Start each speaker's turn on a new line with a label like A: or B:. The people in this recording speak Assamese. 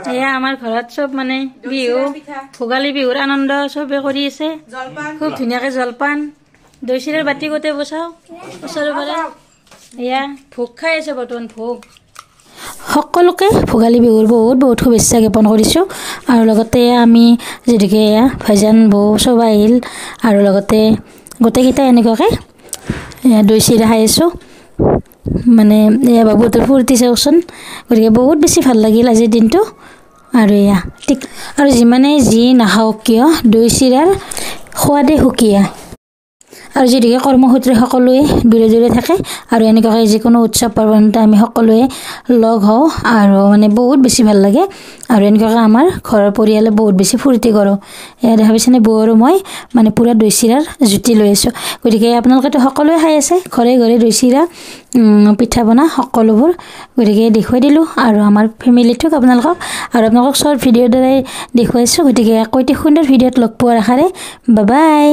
A: এয়া আমাৰ ঘৰত চব মানে বিহু ভোগালী বিহুৰ আনন্দ চবে কৰি আছে খুব ধুনীয়াকে জলপান দৈ চিৰাৰ বাতি গোটেই বচাও ওচৰৰ পৰা এয়া ভোগ খাই আছে বৰ্তমান ভোগ সকলোকে ভোগালী বিহুৰ বহুত বহুত শুভেচ্ছা জ্ঞাপন কৰিছোঁ আৰু লগতে আমি যেনেকৈ এয়া ভাইজান বৌ চব আহিল আৰু লগতে গোটেইকেইটা এনেকুৱাকৈ দৈ চিৰা খাই আছোঁ মানে এয়া বাবুহঁতৰ ফূৰ্তি চাওকচোন গতিকে বহুত বেছি ভাল লাগিল আজিৰ দিনটো আৰু এয়া ঠিক আৰু যিমানে যি নাখাওক কিয় দৈ চিৰাৰ সোৱাদে সুকীয়া আৰু যেনেকৈ কৰ্মসূত্ৰে সকলোৱে দূৰে দূৰে থাকে আৰু এনেকুৱাকৈ যিকোনো উৎসৱ পাৰ্বণতে আমি সকলোৱে লগ হওঁ আৰু মানে বহুত বেছি ভাল লাগে আৰু এনেকুৱাকৈ আমাৰ ঘৰৰ পৰিয়ালে বহুত বেছি ফূৰ্তি কৰোঁ এয়া দেখা পাইছেনে বৌ আৰু মই মানে পূৰা দৈ চিৰাৰ জুতি লৈ আছোঁ গতিকে আপোনালোকেতো সকলোৱে খাই আছে ঘৰে ঘৰে দৈ চিৰা পিঠা পনা সকলোবোৰ গতিকে দেখুৱাই দিলোঁ আৰু আমাৰ ফেমিলিটোক আপোনালোকক আৰু আপোনালোকক চব ভিডিঅ'ৰ দ্বাৰাই দেখুৱাইছোঁ গতিকে আকৌ এটি সুন্দৰ ভিডিঅ'ত লগ পোৱাৰ আশাৰে বাই বাই।